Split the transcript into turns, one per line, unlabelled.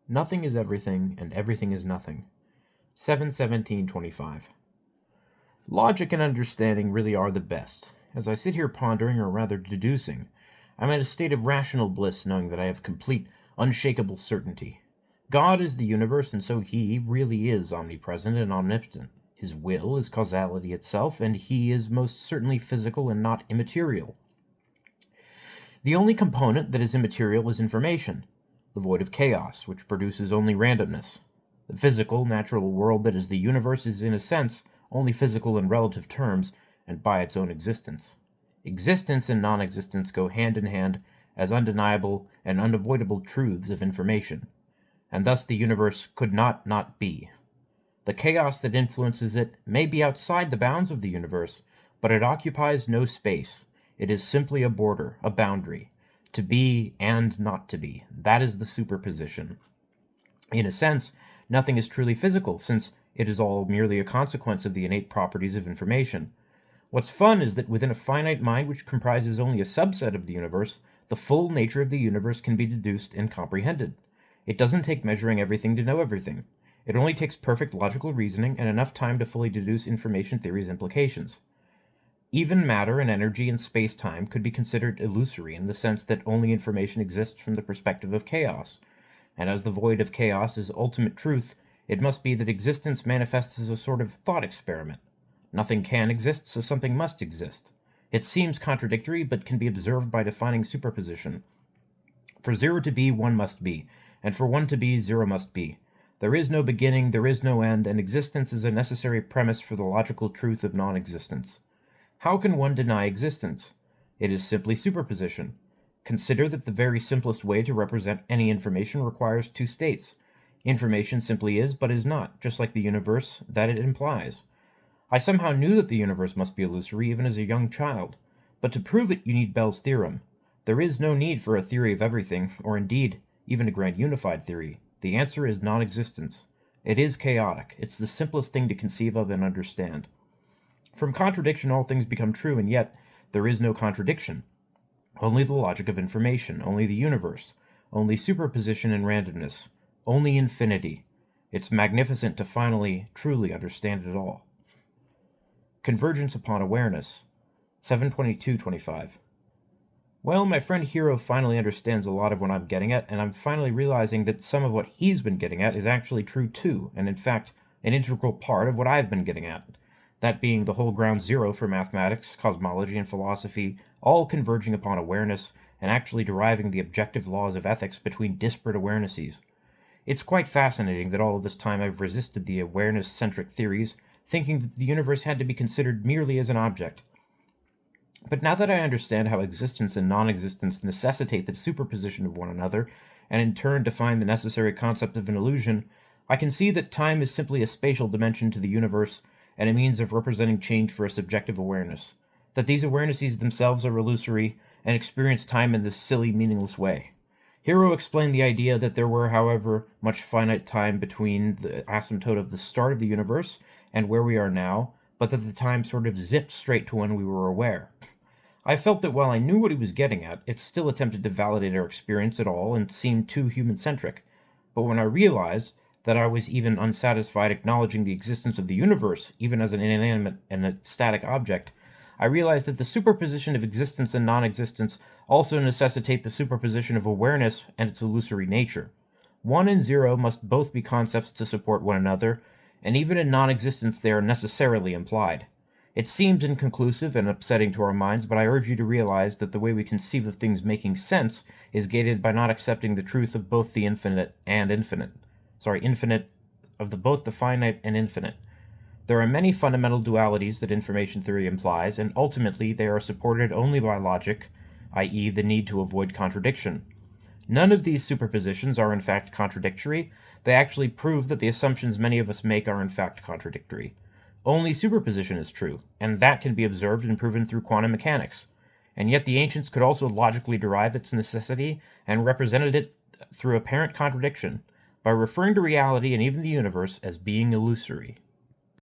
Nothing is everything, and everything is nothing. 71725. Logic and understanding really are the best. As I sit here pondering, or rather deducing, I'm in a state of rational bliss knowing that I have complete, unshakable certainty. God is the universe, and so he really is omnipresent and omnipotent. His will is causality itself, and he is most certainly physical and not immaterial. The only component that is immaterial is information, the void of chaos, which produces only randomness. The physical, natural world that is the universe is, in a sense, only physical in relative terms, and by its own existence. Existence and non-existence go hand in hand as undeniable and unavoidable truths of information, and thus the universe could not be. The chaos that influences it may be outside the bounds of the universe, but it occupies no space. It is simply a border, a boundary. To be and not to be. That is the superposition. In a sense, nothing is truly physical, since it is all merely a consequence of the innate properties of information. What's fun is that within a finite mind which comprises only a subset of the universe, the full nature of the universe can be deduced and comprehended. It doesn't take measuring everything to know everything. It only takes perfect logical reasoning and enough time to fully deduce information theory's implications. Even matter and energy and space-time could be considered illusory in the sense that only information exists from the perspective of chaos. And as the void of chaos is ultimate truth, it must be that existence manifests as a sort of thought experiment. Nothing can exist, so something must exist. It seems contradictory, but can be observed by defining superposition. For zero to be, one must be, and for one to be, zero must be. There is no beginning, there is no end, and existence is a necessary premise for the logical truth of non-existence. How can one deny existence? It is simply superposition. Consider that the very simplest way to represent any information requires two states. Information simply is, but is not, just like the universe that it implies. I somehow knew that the universe must be illusory even as a young child, but to prove it you need Bell's theorem. There is no need for a theory of everything, or indeed, even a grand unified theory. The answer is non-existence. It is chaotic. It's the simplest thing to conceive of and understand. From contradiction all things become true, and yet there is no contradiction. Only the logic of information, only the universe, only superposition and randomness, only infinity. It's magnificent to finally, truly understand it all. Convergence upon awareness. 72225. Well, my friend Hero finally understands a lot of what I'm getting at, and I'm finally realizing that some of what he's been getting at is actually true too, and in fact, an integral part of what I've been getting at. That being the whole ground zero for mathematics, cosmology, and philosophy, all converging upon awareness, and actually deriving the objective laws of ethics between disparate awarenesses. It's quite fascinating that all of this time I've resisted the awareness-centric theories, thinking that the universe had to be considered merely as an object. But now that I understand how existence and non-existence necessitate the superposition of one another, and in turn define the necessary concept of an illusion, I can see that time is simply a spatial dimension to the universe, and a means of representing change for a subjective awareness. That these awarenesses themselves are illusory, and experience time in this silly, meaningless way. Hero explained the idea that there were, however, much finite time between the asymptote of the start of the universe and where we are now, but that the time sort of zipped straight to when we were aware. I felt that while I knew what he was getting at, it still attempted to validate our experience at all and seemed too human-centric. But when I realized that I was even unsatisfied acknowledging the existence of the universe, even as an inanimate and a static object, I realized that the superposition of existence and non-existence also necessitate the superposition of awareness and its illusory nature. One and zero must both be concepts to support one another, and even in non-existence they are necessarily implied. It seems inconclusive and upsetting to our minds, but I urge you to realize that the way we conceive of things making sense is gated by not accepting the truth of both the infinite of both the finite and infinite. There are many fundamental dualities that information theory implies, and ultimately they are supported only by logic, i.e. the need to avoid contradiction. None of these superpositions are in fact contradictory. They actually prove that the assumptions many of us make are in fact contradictory. Only superposition is true, and that can be observed and proven through quantum mechanics. And yet the ancients could also logically derive its necessity and represented it through apparent contradiction, by referring to reality and even the universe as being illusory.